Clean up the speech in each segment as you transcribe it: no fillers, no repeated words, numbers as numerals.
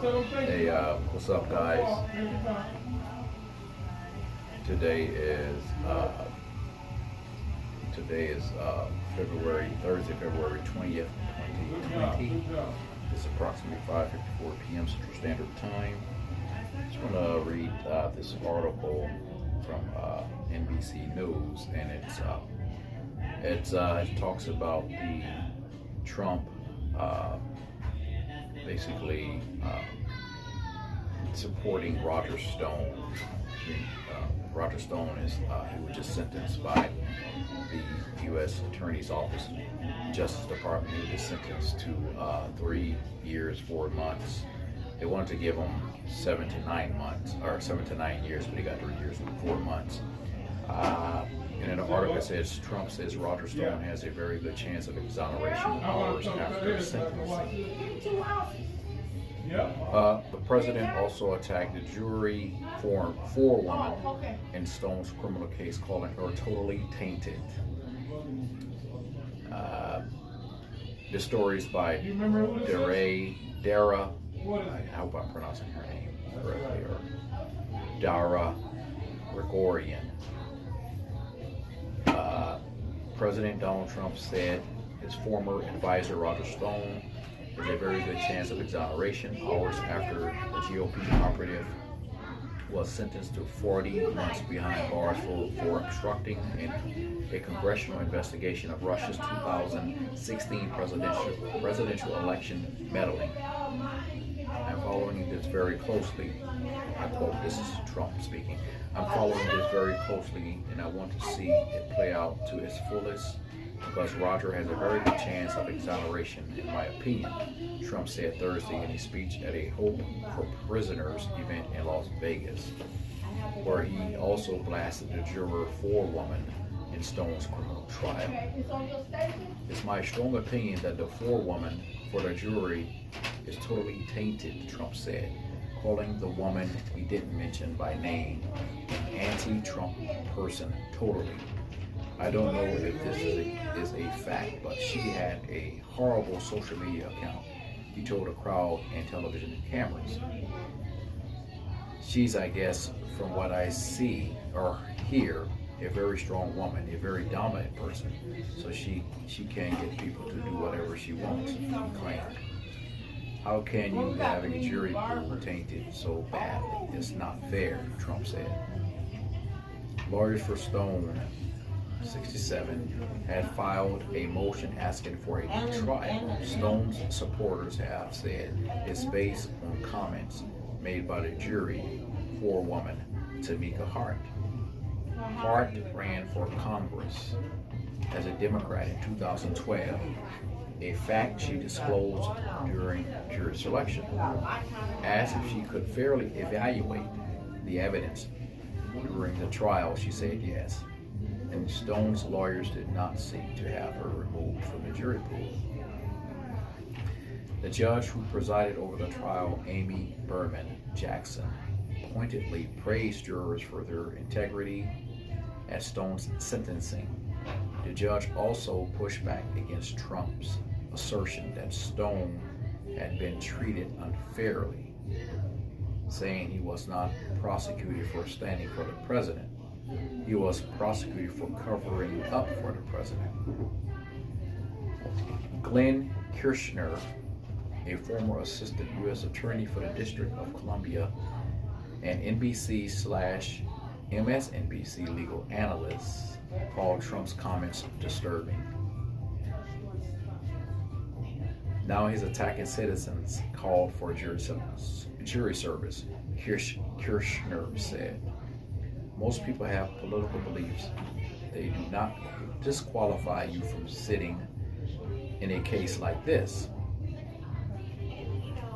Hey, what's up, guys? Today is Thursday, February 20th, 2020. It's approximately 5:54 p.m. Central Standard Time. Just want to read this article from NBC News, and it talks about the Trump basically supporting Roger Stone. Roger Stone is he was just sentenced by the U.S. Attorney's Office, Justice Department. He was just sentenced to 3 years, 4 months. They wanted to give him 7 to 9 months, or 7 to 9 years, but he got 3 years and 4 months. And in the article it says, Trump says Roger Stone has a very good chance of exoneration hours after sentencing. The president also attacked the jury forewoman in Stone's criminal case, calling her totally tainted. The story is by Dara, I hope I'm pronouncing her name correctly, or Dara Gregorian. President Donald Trump said his former advisor Roger Stone has a very good chance of exoneration hours after the GOP operative was sentenced to 40 months behind bars for obstructing a congressional investigation of Russia's 2016 presidential election meddling. I'm following this very closely. I quote, this is Trump speaking. I'm following this very closely, and I want to see it play out to its fullest, because Roger has a very good chance of exoneration, in my opinion, Trump said Thursday in a speech at a Hope for Prisoners event in Las Vegas, where he also blasted the juror forewoman in Stone's criminal trial. It's my strong opinion that the forewoman for the jury is totally tainted, Trump said, calling the woman he didn't mention by name an anti-Trump person totally. I don't know if this is a fact, but she had a horrible social media account, he told a crowd and television cameras. She's, I guess, from what I see or hear, a very strong woman, a very dominant person, so she can get people to do whatever she wants, he claimed. How can you have a jury pool tainted so badly? It's not fair, Trump said. Lawyers for Stone, 67, had filed a motion asking for a new trial. Stone's supporters have said it's based on comments made by the jury forewoman, Tamika Hart. Hart ran for Congress as a Democrat in 2012, a fact she disclosed during jury selection. Asked if she could fairly evaluate the evidence during the trial, she said yes. And Stone's lawyers did not seek to have her removed from the jury pool. The judge who presided over the trial, Amy Berman Jackson, pointedly praised jurors for their integrity at Stone's sentencing. The judge also pushed back against Trump's assertion that Stone had been treated unfairly, saying he was not prosecuted for standing for the president. He was prosecuted for covering up for the president. Glenn Kirshner, a former assistant U.S. attorney for the District of Columbia and NBC/MSNBC legal analyst, called Trump's comments disturbing. Now he's attacking citizens called for jury service, Kirshner said. Most people have political beliefs. They do not disqualify you from sitting in a case like this.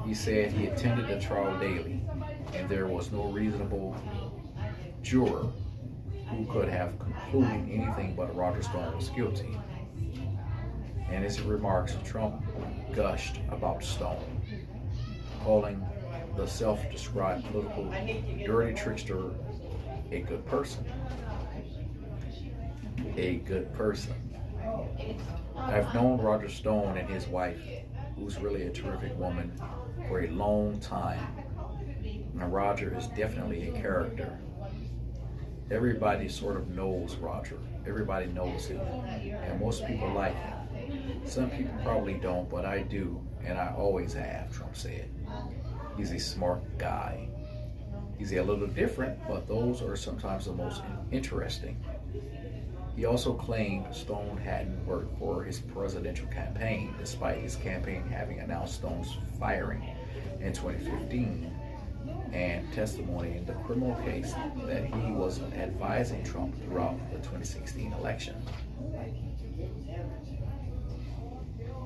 He said he attended the trial daily, and there was no reasonable juror who could have concluded anything but Roger Stone was guilty. In his remarks, Trump gushed about Stone, calling the self-described political dirty trickster a good person. A good person. I've known Roger Stone and his wife, who's really a terrific woman for a long time. And Roger is definitely a character. Everybody sort of knows Roger. Everybody knows him. And most people like him. Some people probably don't, but I do, and I always have, Trump said. He's a smart guy. He's a little different, but those are sometimes the most interesting. He also claimed Stone hadn't worked for his presidential campaign, despite his campaign having announced Stone's firing in 2015 and testimony in the criminal case that he was advising Trump throughout the 2016 election.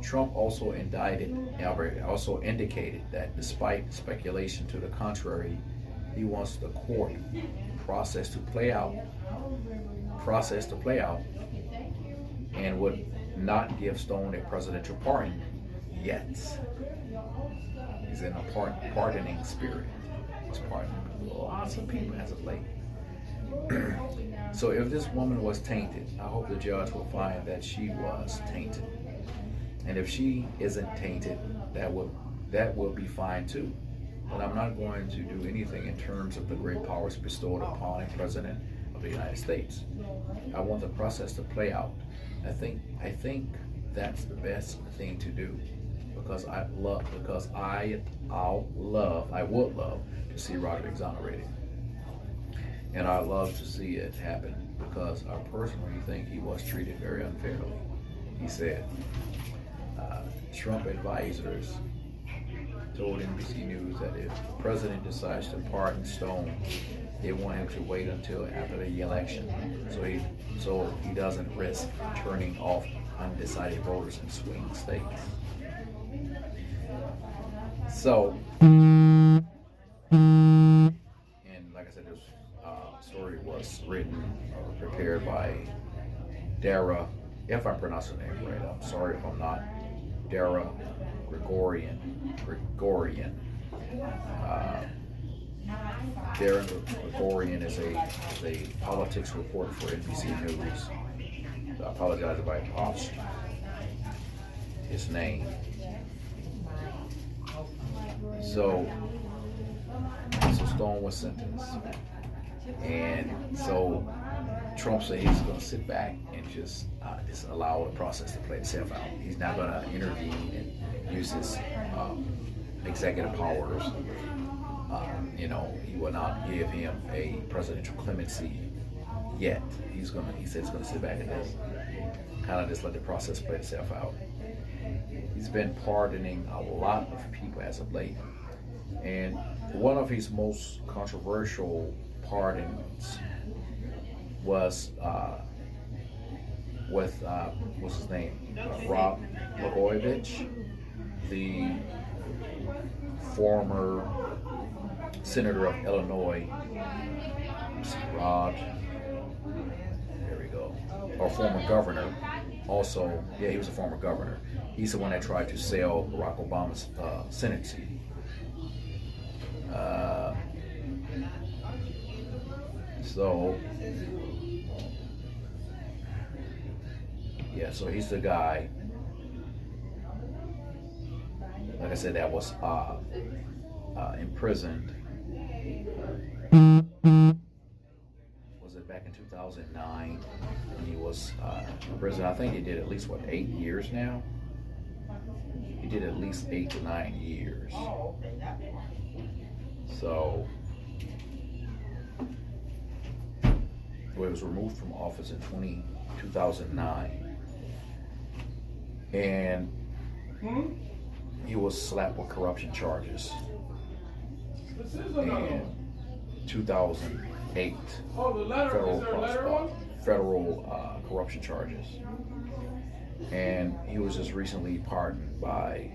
Trump also indicated that despite speculation to the contrary, he wants the court process to play out, and would not give Stone a presidential pardon yet. He's in a pardoning spirit. He's pardoning lots of people as of late. So if this woman was tainted, I hope the judge will find that she was tainted. And if she isn't tainted, that will be fine too. But I'm not going to do anything in terms of the great powers bestowed upon a president of the United States. I want the process to play out. I think that's the best thing to do, because I would love to see Roger exonerated. And I'd love to see it happen, because I personally think he was treated very unfairly. He said, Trump advisors told NBC News that if the president decides to pardon Stone, they want him to wait until after the election, so he doesn't risk turning off undecided voters in swing states. So, and like I said, this story was written or prepared by Dara, if I'm pronouncing her name right. I'm sorry if I'm not. Dara Gregorian. Darren Gregorian is a politics reporter for NBC News. So I apologize if I botched his name. So Stone was sentenced, and so Trump said he's going to sit back and just allow the process to play itself out. He's not going to intervene and use his executive powers. He will not give him a presidential clemency yet. He said he's going to sit back and just let the process play itself out. He's been pardoning a lot of people as of late, and one of his most controversial pardons was with what's his name, Rod Blagojevich, the former senator of Illinois. Rod, there we go, or former governor. Also, yeah, he was a former governor. He's the one that tried to sell Barack Obama's Senate seat. So he's the guy, like I said, that was imprisoned. Was it back in 2009 when he was in prison? I think he did at least 8 years now. He did at least 8 to 9 years. So he was removed from office in 2009. And he was slapped with corruption charges in 2008. Federal corruption charges. And he was just recently pardoned by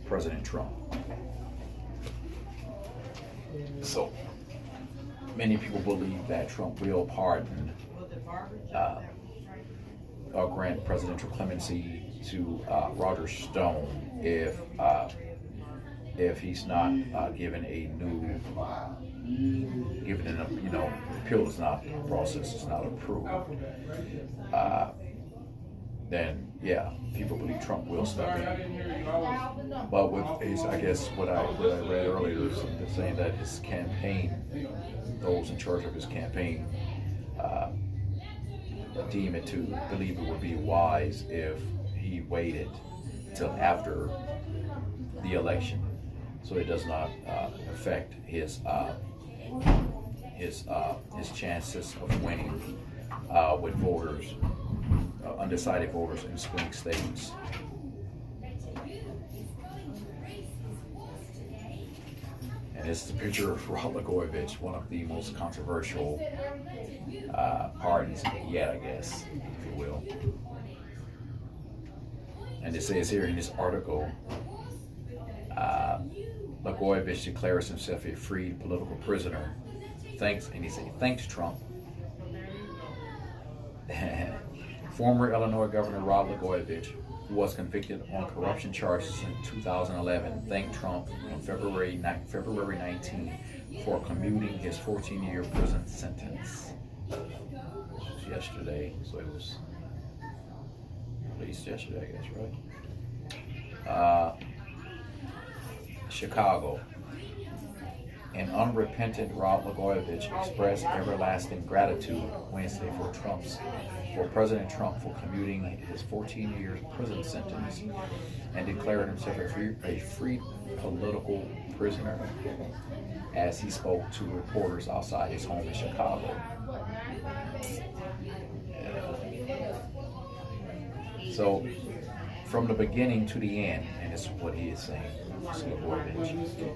President Trump. So many people believe that Trump will pardon or grant presidential clemency to Roger Stone if he's not given a new, the appeal is not, the process is not approved. then yeah, people believe Trump will step in. But with, I guess what I read earlier is saying that his campaign, those in charge of his campaign, deem it to believe it would be wise if he waited till after the election, so it does not affect his chances of winning with voters, undecided voters in swing states. And this is a picture of Rod Blagojevich, one of the most controversial parties yet, I guess, if you will. And it says here in this article, Blagojevich declares himself a freed political prisoner. Thanks Trump. Former Illinois Governor Rod Blagojevich, who was convicted on corruption charges in 2011, thanked Trump on February 19 for commuting his 14-year prison sentence. This was yesterday, so it was released yesterday, I guess, right? Chicago. An unrepentant Rod Blagojevich expressed everlasting gratitude Wednesday for President Trump for commuting his 14-year prison sentence and declared himself a free political prisoner as he spoke to reporters outside his home in Chicago. So, from the beginning to the end, and this is what he is saying,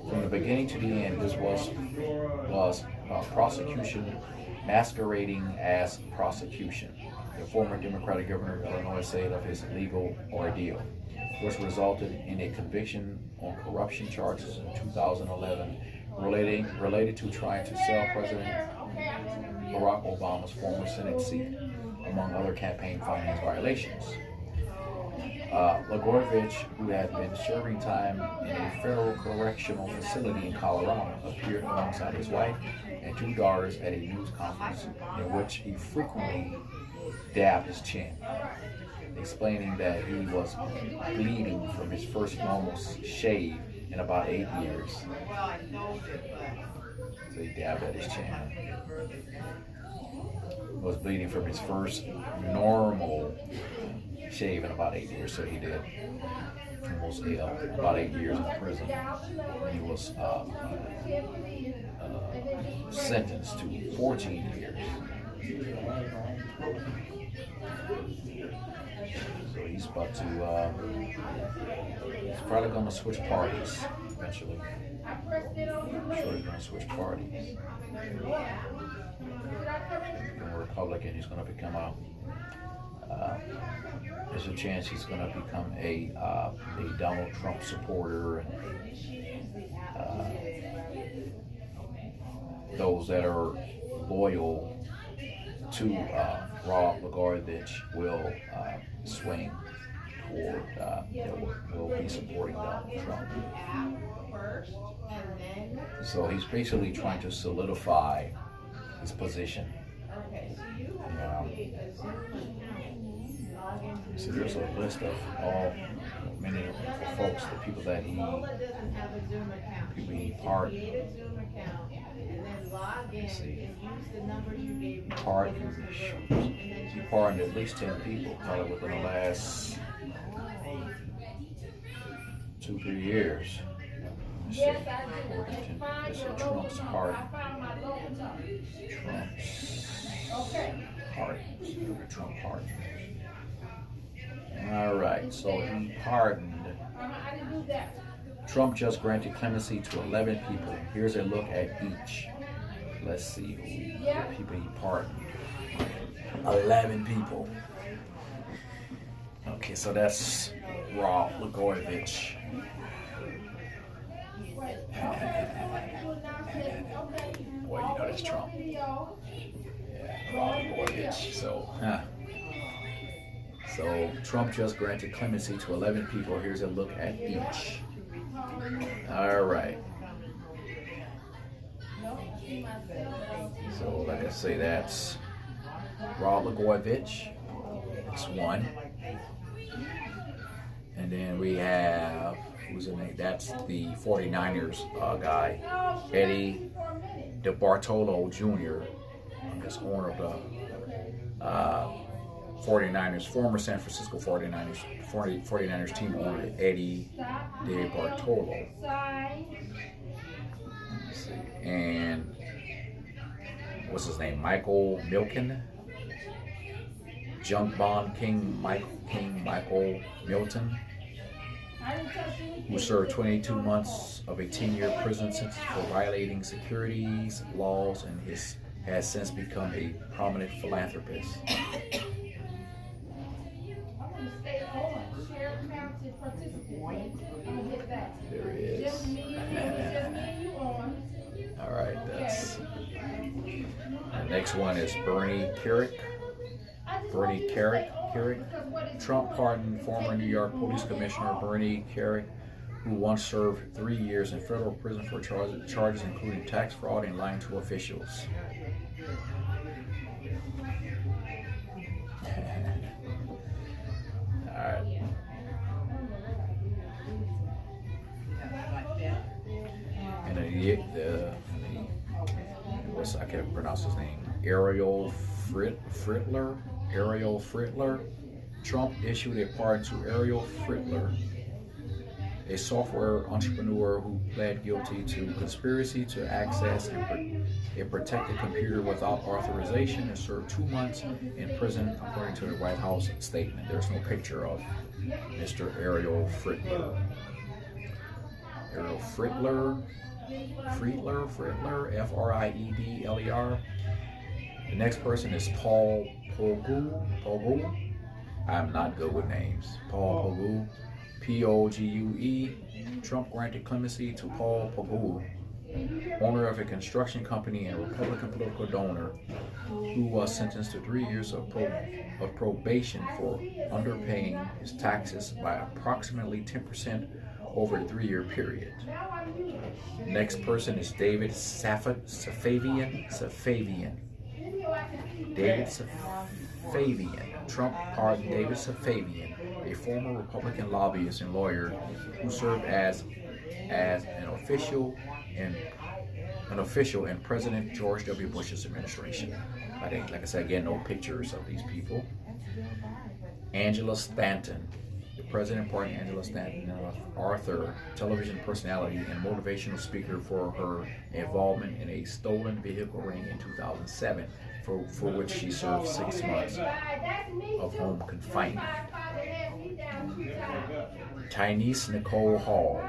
from the beginning to the end, this was prosecution masquerading as prosecution. The former Democratic governor of Illinois said of his legal ordeal, which resulted in a conviction on corruption charges in 2011 related to trying to sell President Barack Obama's former Senate seat, among other campaign finance violations. Blagojevich, who had been serving time in a federal correctional facility in Colorado, appeared alongside his wife and two daughters at a news conference in which he frequently dabbed his chin, explaining that he was bleeding from his first normal shave in about 8 years. So he dabbed at his chin. Was bleeding from his first normal shave in about 8 years, so he did almost about 8 years in prison. He was sentenced to 14 years. So he's about to, he's probably going to switch parties eventually. I'm sure he's going to switch parties. From a Republican, he's going to become there's a chance he's going to become a Donald Trump supporter, and those that are loyal to Rod Blagojevich will swing toward, will be supporting Donald Trump. So he's basically trying to solidify his position. So there's a list of many of the folks, the people that he pardoned. Let's see. He pardoned at least 10 people, probably within the last 2-3 years. Let's see. This is Trump's pardon. Trump pardon. All right, so he pardoned. Trump just granted clemency to 11 people. Here's a look at each. Let's see the people he pardoned. 11 people. Okay, so that's Rod Blagojevich. Boy, you know that's Trump. Yeah, Rod Blagojevich. So Trump just granted clemency to 11 people. Here's a look at each. All right. So like I say, that's Rod Blagojevich. That's one. And then we have, who's in it? That's the 49ers guy, Eddie DeBartolo Jr. That's owner of the 49ers, former San Francisco 49ers team owner, Eddie DeBartolo. Let's see. And what's his name? Michael Milken. Junk bond King Michael Milton, who served 22 months of a 10-year prison sentence for violating securities laws and has since become a prominent philanthropist. There he is. All right, that's the next one is Bernie Kerik, Trump pardoned former New York Police Commissioner Bernie Kerik, who once served 3 years in federal prison for charges including tax fraud and lying to officials. Alright. And I can't pronounce his name. Ariel Friel. Trump issued a pardon to Ariel Friel, a software entrepreneur who pled guilty to conspiracy to access a protected computer without authorization and served 2 months in prison, according to the White House statement. There's no picture of Mr. Ariel Friel. Ariel Friedler, Friedler. The next person is Paul Pogue. I'm not good with names. Paul Pogue, Pogue. Trump granted clemency to Paul Pogue, owner of a construction company and Republican political donor, who was sentenced to 3 years of probation for underpaying his taxes by approximately 10% over a 3-year period. Next person is David Safavian. David Safavian. Trump pardoned David Safavian, a former Republican lobbyist and lawyer who served as an official in President George W. Bush's administration. Like I said, again, no pictures of these people. Angela Stanton. The president pardoned Angela Stanton, author, television personality, and motivational speaker for her involvement in a stolen vehicle ring in 2007, for which she served 6 months of home confinement. Tyneese Nicole Hall.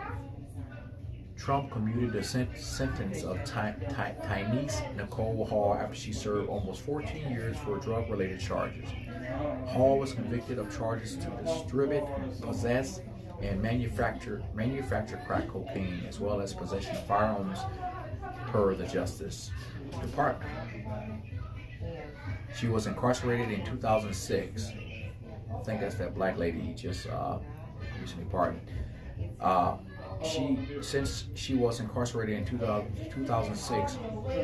Trump commuted the sentence of Tyneese Nicole Hall after she served almost 14 years for drug-related charges. Hall was convicted of charges to distribute, possess, and manufacture crack cocaine, as well as possession of firearms, per the Justice Department. She was incarcerated in 2006. I think that's that black lady just recently pardoned. Since she was incarcerated in 2006,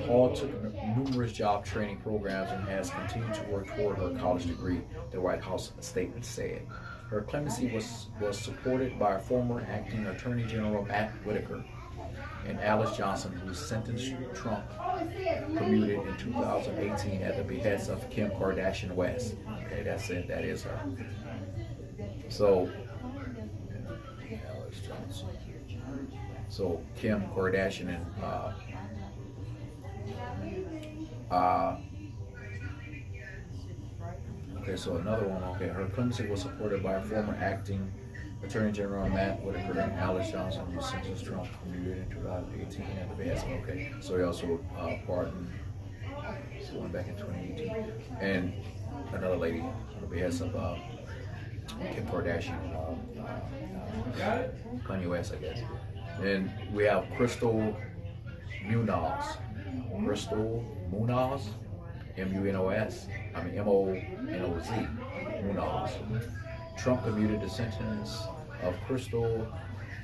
Hall took numerous job training programs and has continued to work toward her college degree, the White House statement said. Her clemency was supported by former acting Attorney General Matt Whitaker and Alice Johnson, whose sentence Trump commuted in 2018 at the behest of Kim Kardashian West. Okay, that's it. That is her. So, Alice Johnson. So Kim Kardashian and okay, so another one. Okay, her clemency was supported by former acting Attorney General Matt Whitaker and Alice Johnson, who sentenced Trump commuted in 2018 at the behest. Okay, so he also pardoned someone back in 2018, and another lady on the behest of Kim Kardashian, Kanye West, I guess. Then we have Crystal Munoz, M-U-N-O-Z, Munoz. Trump commuted the sentence of Crystal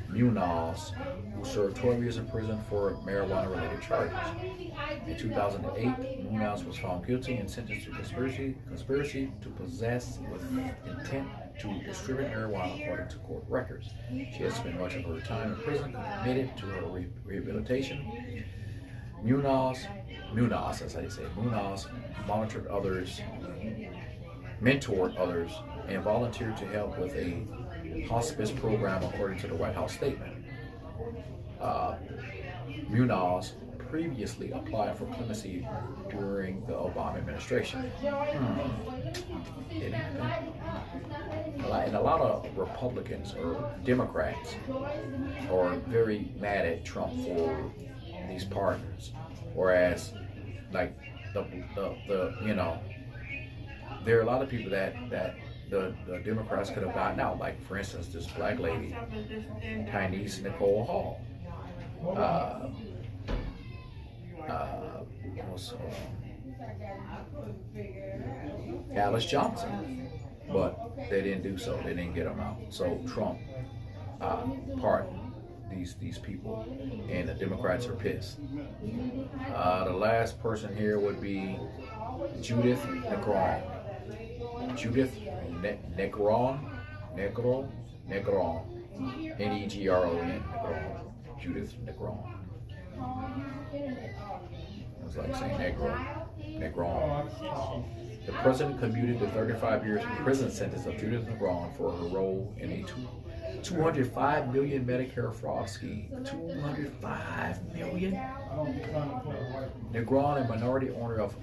Munoz, who served 12 years in prison for marijuana-related charges. In 2008, Munoz was found guilty and sentenced to conspiracy to possess with intent to distribute marijuana according to court records. She has spent much of her time in prison, committed to her rehabilitation. Munoz, as I say, Munoz monitored others, mentored others, and volunteered to help with a hospice program according to the White House statement. Munoz previously applied for clemency during the Obama administration. Didn't happen. And a lot of Republicans or Democrats are very mad at Trump for these pardons, whereas like the there are a lot of people that the Democrats could have gotten out, like for instance this black lady, Tynese Nicole Hall. Alice Johnson, but they didn't do so. They didn't get them out. So Trump pardoned these people, and the Democrats are pissed. The last person here would be Judith Negron. Judith Negron, Negron, Judith Negron. It's like saying Negron. The president commuted the 35 years prison sentence of Judith Negron for her role in a $205 million Medicare fraud scheme. $205 million? Negron, a minority owner of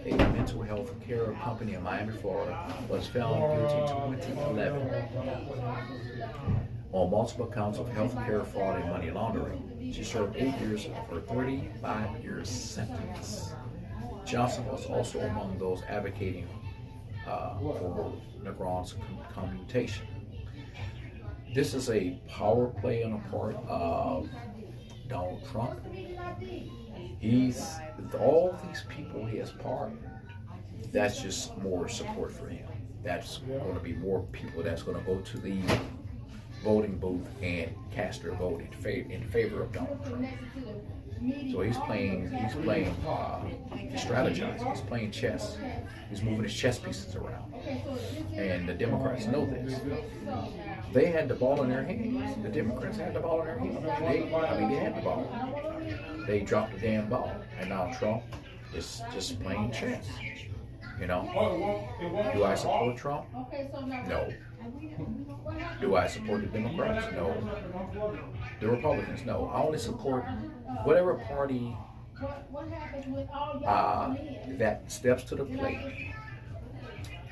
a mental health care company in Miami, Florida, was found guilty in 2011 on multiple counts of health care fraud and money laundering. She served 8 years of her 35-year sentence. Johnson was also among those advocating for Negron's commutation. This is a power play on the part of Donald Trump. All these people he has pardoned, that's just more support for him. That's going to be more people that's going to go to the voting booth and cast their vote in favor of Donald Trump. So he's strategizing, he's playing chess. He's moving his chess pieces around. And the Democrats know this. They had the ball in their hands. The Democrats had the ball in their hands. They had the ball. They dropped the damn ball. And now Trump is just playing chess. You know? Do I support Trump? No. Do I support the Democrats? No. The Republicans? No. I only support whatever party that steps to the plate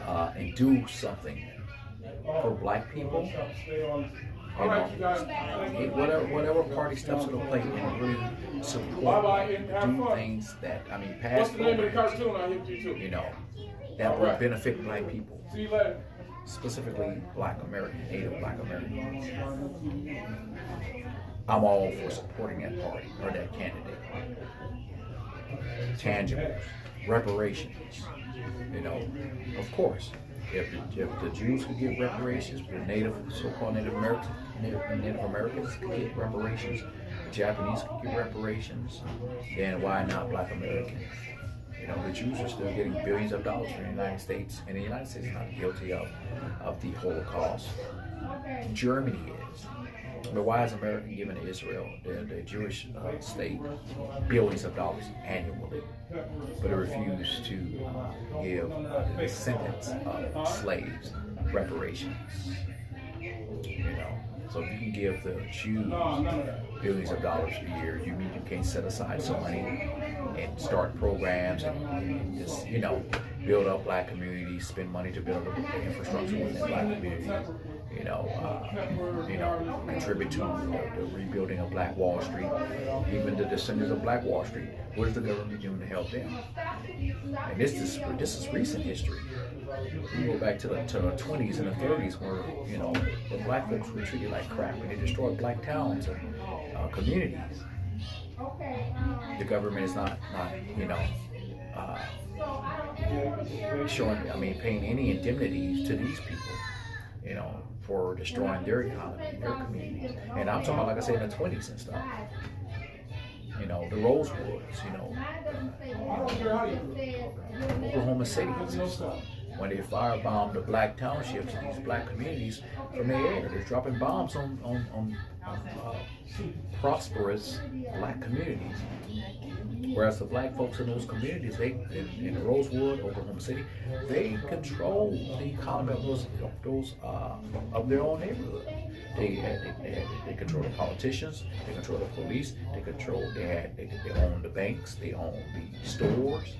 and do something for black people. You know, whatever party steps to the plate and really support, do things that, pass programs, you know, that will benefit black people. Specifically Black American, Native Black Americans. I'm all for supporting that party or that candidate. Tangible, reparations, you know, of course. If the Jews could get reparations, the so-called Native Americans could get reparations, the Japanese could get reparations, then why not Black Americans? You know, the Jews are still getting billions of dollars from the United States, and the United States is not guilty of the Holocaust. Germany is. But why is America giving Israel, the Jewish state, billions of dollars annually, but it refused to give the descendants of slaves reparations? You know, so if you can give the Jews billions of dollars a year, you mean you can't set aside some money and start programs and just, you know, build up black communities, spend money to build up the infrastructure within black communities, you know, contribute to the rebuilding of Black Wall Street, even the descendants of Black Wall Street. What is the government doing to help them? And this is recent history. We go back to the 20s and the 30s where, you know, where black folks were treated like crap and they destroyed black towns and communities. The government is not you know, paying any indemnities to these people, you know, for destroying their economy, their communities. And I'm talking about, like I said, in the 20s and stuff. You know, the Rosewoods, you know, Oklahoma cities and stuff. when they firebombed the black townships and these black communities from the air. They're dropping bombs on prosperous black communities. Whereas the black folks in those communities, they in Rosewood, Oklahoma City, they control the economy of those of their own neighborhood. They control the politicians, they control the police, they own the banks, they own the stores,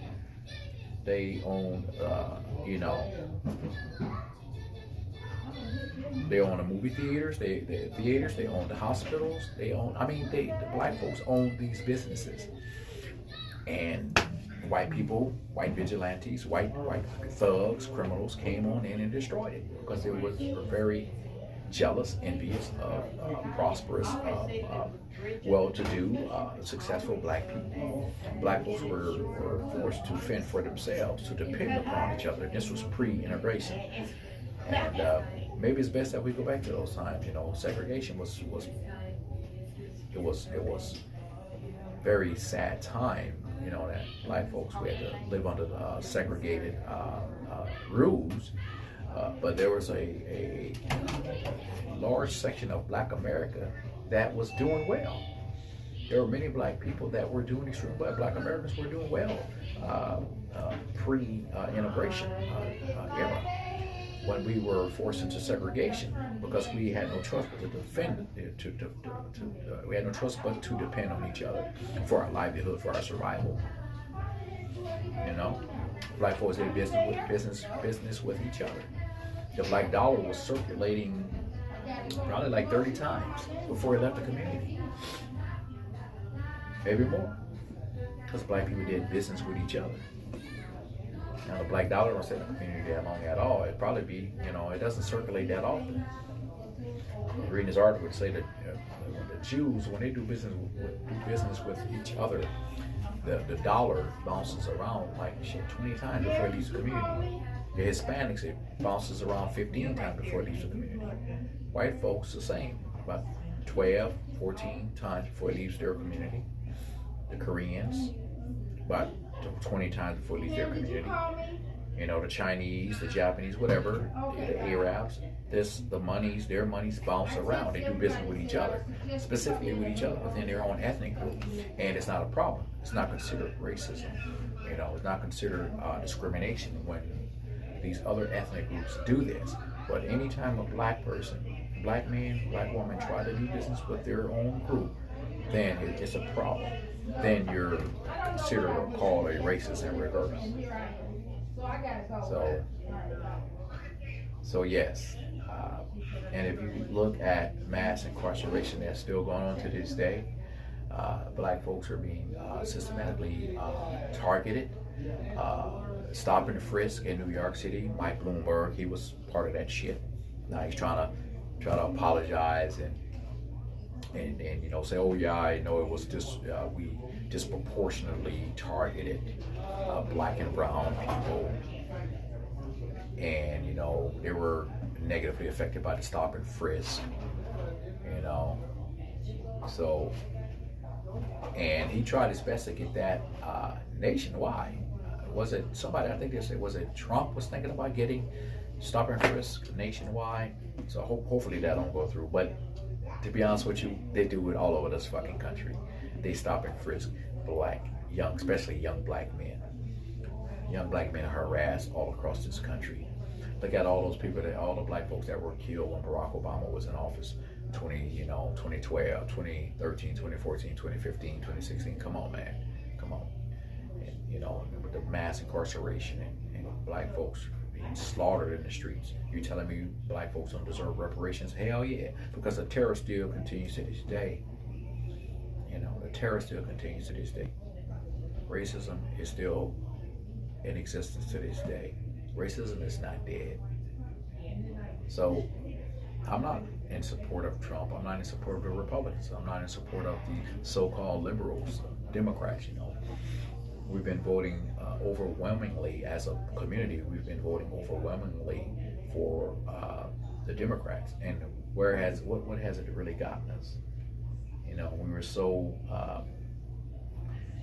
they own they own the movie theaters, they own the hospitals, the black folks own these businesses. And white people, white vigilantes, white thugs, criminals came on in and destroyed it because they were very jealous, envious of prosperous, well-to-do, successful black people. Black folks were forced to fend for themselves, to depend upon each other. This was pre-integration, and maybe it's best that we go back to those times. Segregation was very sad time. That black folks, we had to live under segregated rules. But there was a large section of black America that was doing well. There were many black people that were doing extremely well. Black Americans were doing well pre-integration era, when we were forced into segregation because we had no choice but to defend, we had no choice but to depend on each other for our livelihood, for our survival. Black folks did business with each other. The black dollar was circulating probably like 30 times before it left the community. Maybe more, because black people did business with each other. Now the black dollar don't stay in the community that long at all. It'd probably be, it doesn't circulate that often. Reading this article would say that the Jews, when they do business with each other, the dollar bounces around like 20 times before it leaves the community. The Hispanics, it bounces around 15 times before it leaves the community. White folks, the same, about 12, 14 times before it leaves their community. The Koreans, about 20 times before it leaves their community. The Chinese, the Japanese, whatever, the Arabs, their monies bounce around. They do business with each other, specifically with each other within their own ethnic group. And it's not a problem. It's not considered racism. It's not considered discrimination when these other ethnic groups do this. But anytime a black person, black man, black woman try to do business with their own group, then it's a problem. Then you're considered or called a racist in reverse. So yes. And if you look at mass incarceration that's still going on to this day, black folks are being systematically targeted. Stop and frisk in New York City. Mike Bloomberg, he was part of that shit. Now he's trying to apologize and say, oh yeah, I know it was just we disproportionately targeted black and brown people, and they were negatively affected by the stop and frisk. So, and he tried his best to get that nationwide. Was it somebody? I think they said, was it Trump was thinking about getting stop and frisk nationwide? So hopefully that don't go through. But to be honest with you, they do it all over this fucking country. They stop and frisk especially young black men. Young black men are harassed all across this country. Look at all those people, all the black folks that were killed when Barack Obama was in office. 2012, 2013, 2014, 2015, 2016. Come on, man. Come on. And, with the mass incarceration and black folks being slaughtered in the streets. You telling me black folks don't deserve reparations? Hell yeah. Because the terror still continues to this day. The terror still continues to this day. Racism is still in existence to this day. Racism is not dead. So I'm not in support of Trump. I'm not in support of the Republicans. I'm not in support of the so-called liberals, Democrats. We've been voting overwhelmingly as a community. We've been voting overwhelmingly for the Democrats. And what has it really gotten us? We were so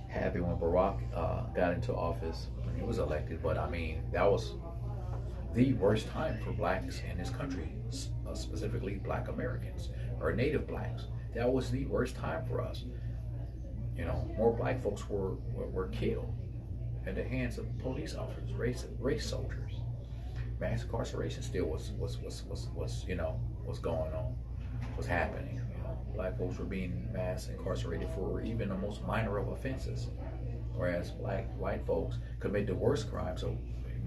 happy when Barack got into office when he was elected, but that was the worst time for blacks in this country, specifically black Americans or native blacks. That was the worst time for us. You know, more black folks were killed at the hands of police officers, race soldiers. Mass incarceration still was you know, was going on, was happening. You know, black folks were being mass incarcerated for even the most minor of offenses, whereas white folks commit the worst crimes, so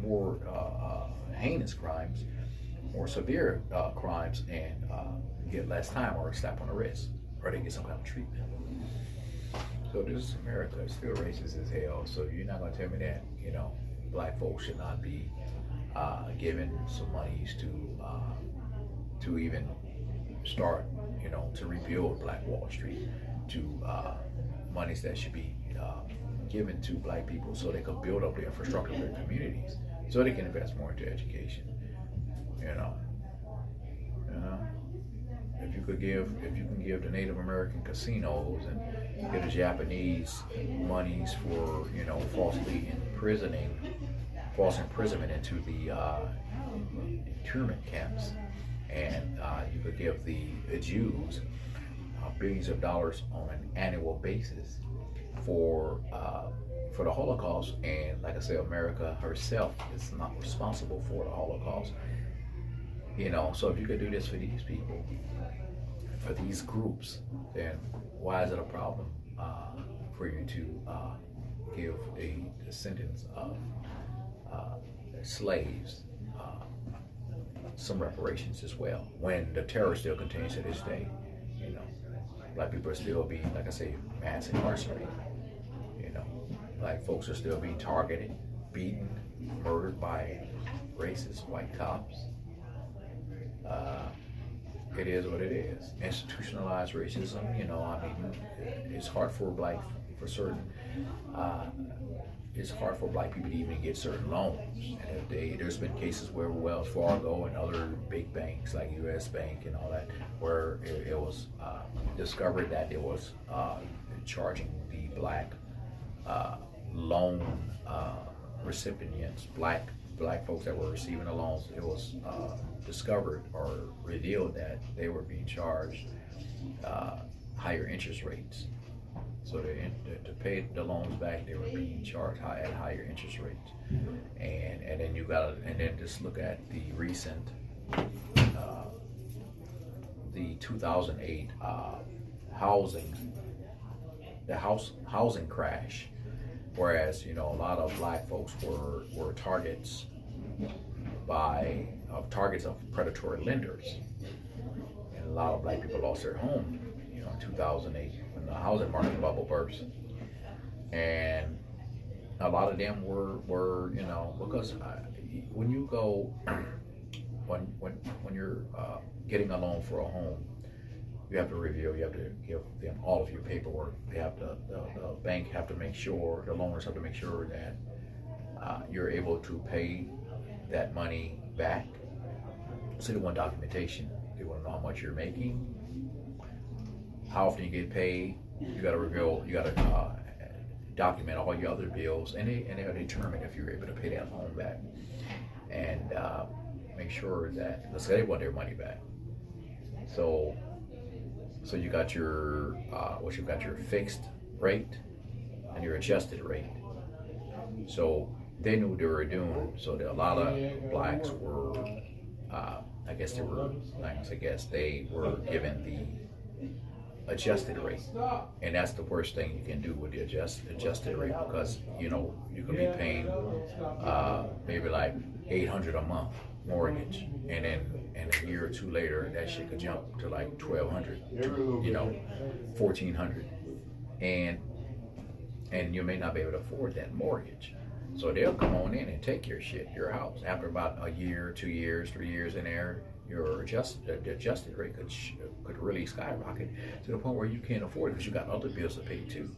more heinous crimes, more severe crimes, and get less time or a slap on the wrist, or they get some kind of treatment. So this is America. It's still racist as hell. So you're not gonna tell me that, you know, black folks should not be given some monies to even start, you know, to rebuild Black Wall Street, to monies that should be given to black people so they can build up the infrastructure of their communities, so they can invest more into education. You know, if you can give the Native American casinos and give the Japanese monies for, you know, false imprisonment into the internment camps, and you could give the Jews billions of dollars on an annual basis for the Holocaust, and like I say, America herself is not responsible for the Holocaust. You know, so if you could do this for these people, for these groups, then why is it a problem for you to give the descendants of slaves some reparations as well, when the terror still continues to this day? You know, black people are still being, like I say, mass incarcerated. You know, black folks are still being targeted, beaten, murdered by racist white cops. It is what it is. Institutionalized racism, you know, I mean, it's hard for it's hard for black people to even get certain loans. And there's been cases where Wells Fargo and other big banks like US Bank and all that, where it was discovered that it was charging the black loan recipients, black folks that were receiving the loans, it was discovered or revealed that they were being charged higher interest rates. So to pay the loans back, they were being charged at higher interest rates. And then just look at the recent the 2008 housing crash, whereas, you know, a lot of black folks were targets of predatory lenders, and a lot of black people lost their home, you know, in 2008 when the housing market bubble burst, and a lot of them were you know, because when you go when you're getting a loan for a home, you have to review, you have to give them all of your paperwork. The bank have to make sure, the loaners have to make sure that you're able to pay that money back. So they want documentation. They want to know how much you're making, how often you get paid. You got to reveal, you got to document all your other bills, and they'll determine if you're able to pay that loan back, and make sure that, let's say they want their money back. So you got your you got your fixed rate and your adjusted rate. So they knew what they were doing. So a lot of blacks were, they were given the adjusted rate, and that's the worst thing you can do with the adjusted rate, because, you know, you could be paying maybe like $800 a month mortgage, and then a year or two later that shit could jump to like $1,200, you know, $1,400, and you may not be able to afford that mortgage. So they'll come on in and take your shit, your house. After about a year, 2 years, 3 years in there, your adjusted rate could really skyrocket to the point where you can't afford it because you got other bills to pay too.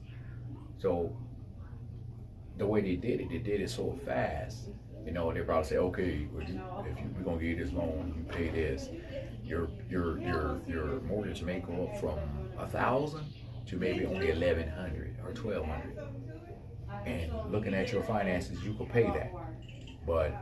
So the way they did it so fast. You know, they probably say, okay, we're gonna give you this loan, you pay this. Your mortgage may go up from 1,000 to maybe only 1,100 or 1,200. And looking at your finances, you could pay that. But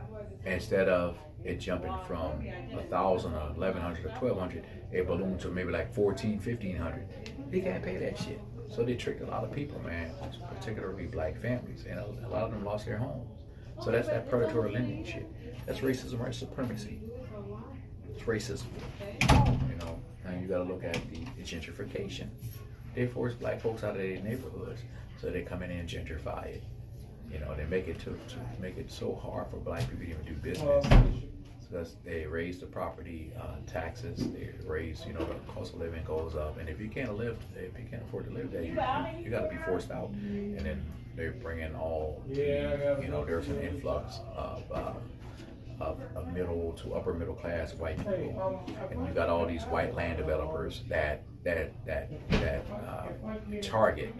instead of it jumping from 1,000 or 1,100 or 1,200, it ballooned to maybe like 1,400, 1,500. They can't pay that shit. So they tricked a lot of people, man, particularly black families, and a lot of them lost their homes. So that's that predatory lending shit. That's racism, white supremacy. It's racism. You know, now you gotta look at the gentrification. They force black folks out of their neighborhoods, so they come in and gentrify it. You know, they make it to make it so hard for black people to even do business. Because they raise the property taxes, they raise, you know, the cost of living goes up, and if you can't afford to live there, you got to be forced out. And then they bring in all, you know, there's an influx of middle to upper middle class white people, and you got all these white land developers that target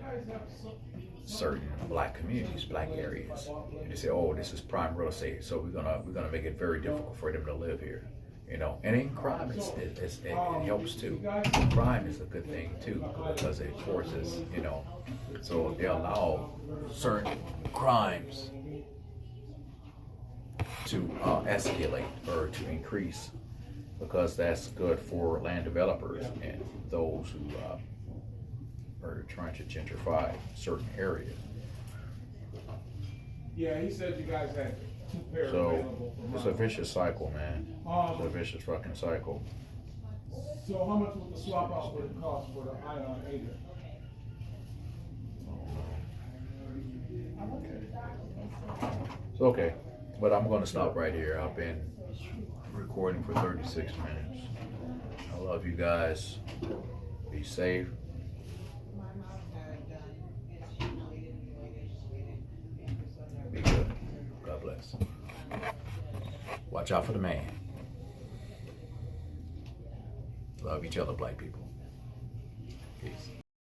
certain black communities, black areas. And they say, oh, this is prime real estate, so we're gonna make it very difficult for them to live here. You know, and then crime it helps too. Crime is a good thing too, because it forces, you know, so they allow certain crimes to escalate or to increase, because that's good for land developers and those who are trying to gentrify certain areas. Yeah, he said you guys had 2 pairs available for it's a vicious cycle, man. It's a vicious fucking cycle. So how much would the swap out would cost for the ion hater? It's okay, but I'm going to stop right here. I've been recording for 36 minutes. I love you guys. Be safe. Be good. God bless. Watch out for the man. Love each other, black people. Peace.